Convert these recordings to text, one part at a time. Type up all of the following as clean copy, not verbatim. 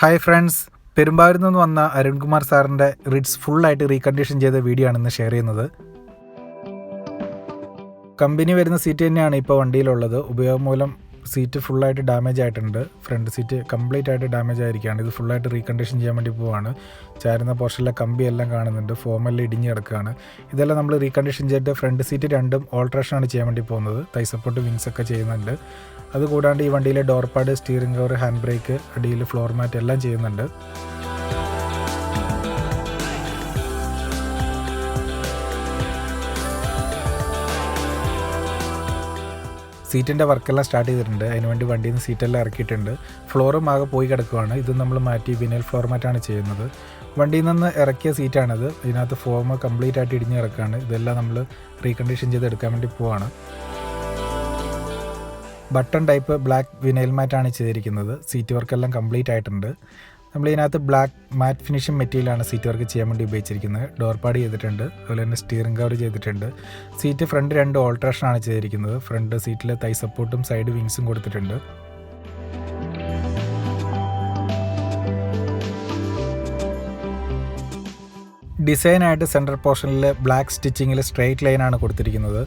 Hi friends, പെരുമ്പാവൂരിൽ നിന്ന് വന്ന അരുൺകുമാർ സാറിൻ്റെ റിറ്റ്സ് ഫുള്ളായിട്ട് റീകണ്ടീഷൻ ചെയ്ത വീഡിയോ ആണ് ഇന്ന് ഷെയർ ചെയ്യുന്നത്. കമ്പനി വരുന്ന സീറ്റ് തന്നെയാണ് ഇപ്പോൾ വണ്ടിയിലുള്ളത്. ഉപയോഗം മൂലം സീറ്റ് ഫുള്ളായിട്ട് ഡാമേജ് ആയിട്ടുണ്ട്. ഫ്രണ്ട് സീറ്റ് കംപ്ലീറ്റ് ആയിട്ട് ഡാമേജ് ആയിരിക്കുകയാണ്. ഇത് ഫുള്ളായിട്ട് റീകണ്ടീഷൻ ചെയ്യാൻ വേണ്ടി പോവാണ്. ചാരുന്ന പോർഷനിലെ കമ്പിയെല്ലാം കാണുന്നുണ്ട്. ഫോമെല്ലാം ഇടിഞ്ഞ് കിടക്കുകയാണ്. ഇതെല്ലാം നമ്മൾ റീകണ്ടീഷൻ ചെയ്തിട്ട് ഫ്രണ്ട് സീറ്റ് രണ്ടും ഓൾട്രേഷൻ ആണ് ചെയ്യാൻ വേണ്ടി പോകുന്നത്. തൈ സപ്പോർട്ട് വിങ്സ് ഒക്കെ ചെയ്യുന്നുണ്ട്. അതുകൂടാണ്ട് ഈ വണ്ടിയിലെ ഡോർപാഡ്, സ്റ്റീറിംഗ് കവർ, ഹാൻഡ് ബ്രേക്ക്, അടിയിൽ ഫ്ലോർ മാറ്റ് എല്ലാം ചെയ്യുന്നുണ്ട്. സീറ്റിൻ്റെ വർക്കെല്ലാം സ്റ്റാർട്ട് ചെയ്തിട്ടുണ്ട്. അതിനുവേണ്ടി വണ്ടിയിൽ നിന്ന് സീറ്റെല്ലാം ഇറക്കിയിട്ടുണ്ട്. ഫ്ലോറും ആകെ പോയി കിടക്കുകയാണ്. ഇത് നമ്മൾ മാറ്റി വിനൽ ഫ്ലോർ മാറ്റാണ് ചെയ്യുന്നത്. വണ്ടിയിൽ നിന്ന് ഇറക്കിയ സീറ്റാണിത്. ഇതിനകത്ത് ഫോം കംപ്ലീറ്റ് ആയിട്ട് ഇടിഞ്ഞ് കിടക്കുകയാണ്. ഇതെല്ലാം നമ്മൾ റീകണ്ടീഷൻ ചെയ്ത് എടുക്കാൻ വേണ്ടി പോവാണ്. ബട്ടൺ ടൈപ്പ് ബ്ലാക്ക് വിനൈൽ മാറ്റാണ് ചെയ്തിരിക്കുന്നത്. സീറ്റ് വർക്കെല്ലാം കംപ്ലീറ്റ് ആയിട്ടുണ്ട്. നമ്മളിതിനകത്ത് ബ്ലാക്ക് മാറ്റ് ഫിനിഷിംഗ് മെറ്റീരിയലാണ് സീറ്റ് വർക്ക് ചെയ്യാൻ വേണ്ടി ഉപയോഗിച്ചിരിക്കുന്നത്. ഡോർപാഡ് ചെയ്തിട്ടുണ്ട്. അതുപോലെ തന്നെ സ്റ്റിയറിംഗ് കവർ ചെയ്തിട്ടുണ്ട്. സീറ്റ് ഫ്രണ്ട് 2 ഓൾട്രേഷനാണ് ചെയ്തിരിക്കുന്നത്. ഫ്രണ്ട് സീറ്റിൽ തൈ സപ്പോർട്ടും സൈഡ് വിങ്സും കൊടുത്തിട്ടുണ്ട്. ഡിസൈനായിട്ട് സെൻട്രൽ പോർഷനിൽ ബ്ലാക്ക് സ്റ്റിച്ചിങ്ങിൽ സ്ട്രെയിറ്റ് ലൈനാണ് കൊടുത്തിരിക്കുന്നത്.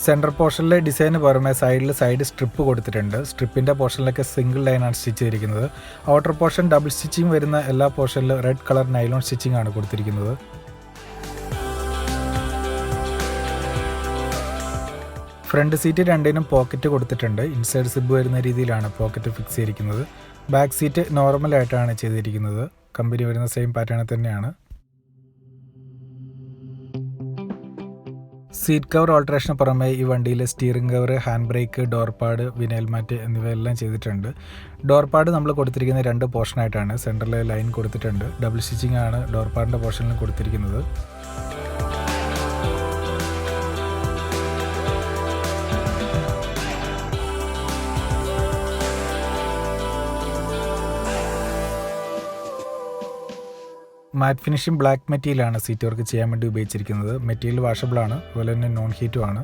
സെൻട്രൽ പോർഷനിലെ ഡിസൈന് പുറമെ സൈഡ് സ്ട്രിപ്പ് കൊടുത്തിട്ടുണ്ട്. സ്ട്രിപ്പിൻ്റെ പോർഷനിലൊക്കെ സിംഗിൾ ലൈനാണ് സ്റ്റിച്ച് ചെയ്തിരിക്കുന്നത്. ഔട്ടർ പോർഷൻ ഡബിൾ സ്റ്റിച്ചിങ് വരുന്ന എല്ലാ പോർഷനിലും റെഡ് കളർ നൈലോൺ സ്റ്റിച്ചിങ് ആണ് കൊടുത്തിരിക്കുന്നത്. ഫ്രണ്ട് സീറ്റ് രണ്ടിനും പോക്കറ്റ് കൊടുത്തിട്ടുണ്ട്. ഇൻസൈഡ് സിബ് വരുന്ന രീതിയിലാണ് പോക്കറ്റ് ഫിക്സ് ചെയ്തിരിക്കുന്നത്. ബാക്ക് സീറ്റ് നോർമലായിട്ടാണ് ചെയ്തിരിക്കുന്നത്. കമ്പനി വരുന്ന സെയിം പാറ്റേണിൽ തന്നെയാണ്. സീറ്റ് കവർ ഓൾട്രേഷന് പുറമെ ഈ വണ്ടിയിൽ steering cover, hand brake, door pad, vinyl mat എന്നിവയെല്ലാം ചെയ്തിട്ടുണ്ട്. ഡോർപാഡ് നമ്മൾ കൊടുത്തിരിക്കുന്ന 2 പോർഷനായിട്ടാണ്. സെൻറ്ററിൽ ലൈൻ കൊടുത്തിട്ടുണ്ട്. ഡബിൾ സ്റ്റിച്ചിങ് ആണ് ഡോർപാഡിൻ്റെ പോർഷനിലും കൊടുത്തിരിക്കുന്നത്. മാറ്റ് ഫിനിഷിംഗ് ബ്ലാക്ക് മെറ്റീരിയലാണ് സീറ്റ് വർക്ക് ചെയ്യാൻ വേണ്ടി ഉപയോഗിച്ചിരിക്കുന്നത്. മെറ്റീരിയൽ വാഷബിളാണ്. അതുപോലെ തന്നെ നോൺ ഹീറ്റും ആണ്.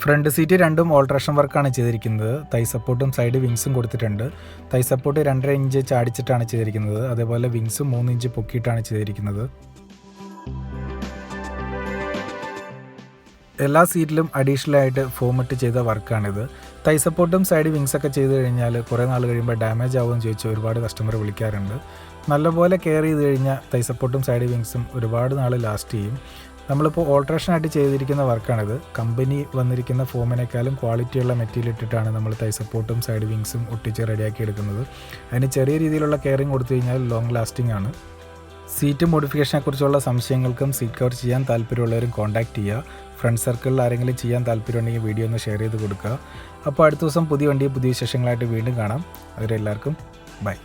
ഫ്രണ്ട് സീറ്റ് രണ്ടും ഓൾട്രേഷൻ വർക്കാണ് ചെയ്തിരിക്കുന്നത്. തൈ സപ്പോർട്ടും സൈഡ് വിങ്സും കൊടുത്തിട്ടുണ്ട്. തൈ സപ്പോർട്ട് 2.5 ഇഞ്ച് ചാടിച്ചിട്ടാണ് ചെയ്തിരിക്കുന്നത്. അതേപോലെ വിങ്സും 3 ഇഞ്ച് പൊക്കിയിട്ടാണ് ചെയ്തിരിക്കുന്നത്. എല്ലാ സീറ്റിലും അഡീഷണലായിട്ട് ഫോമിട്ട് ചെയ്ത വർക്കാണിത്. തൈ സപ്പോർട്ടും സൈഡ് വിങ്സൊക്കെ ചെയ്ത് കഴിഞ്ഞാൽ കുറേ നാൾ കഴിയുമ്പോൾ ഡാമേജ് ആവുമെന്ന് ചോദിച്ച് ഒരുപാട് കസ്റ്റമർ വിളിക്കാറുണ്ട്. നല്ലപോലെ കെയർ ചെയ്ത് കഴിഞ്ഞാൽ തൈ സപ്പോർട്ടും സൈഡ് വിങ്സും ഒരുപാട് നാൾ ലാസ്റ്റ് ചെയ്യും. നമ്മളിപ്പോൾ ഓൾട്രേഷനായിട്ട് ചെയ്തിരിക്കുന്ന വർക്കാണിത്. കമ്പനി വന്നിരിക്കുന്ന ഫോമിനേക്കാളും ക്വാളിറ്റിയുള്ള മെറ്റീരിയൽ ഇട്ടിട്ടാണ് നമ്മൾ തൈ സപ്പോർട്ടും സൈഡ് വിങ്സും ഒട്ടിച്ച് റെഡിയാക്കി എടുക്കുന്നത്. അതിന് ചെറിയ രീതിയിലുള്ള കെയറിങ് കൊടുത്തു കഴിഞ്ഞാൽ ലോങ് ലാസ്റ്റിംഗ് ആണ്. സീറ്റ് മോഡിഫിക്കേഷനെ കുറിച്ചുള്ള സംശയങ്ങൾക്കും സീറ്റ് കവർ ചെയ്യാൻ താല്പര്യമുള്ളവരും കോൺടാക്റ്റ് ചെയ്യുക. ഫ്രണ്ട് സർക്കിളിൽ ആരെങ്കിലും ചെയ്യാൻ താല്പര്യമുണ്ടെങ്കിൽ വീഡിയോ ഒന്ന് ഷെയർ ചെയ്ത് കൊടുക്കുക. അപ്പോൾ അടുത്ത ദിവസം പുതിയ വണ്ടി പുതിയ വിശേഷങ്ങളായിട്ട് വീണ്ടും കാണാം. അതുവരെ എല്ലാവർക്കും ബൈ.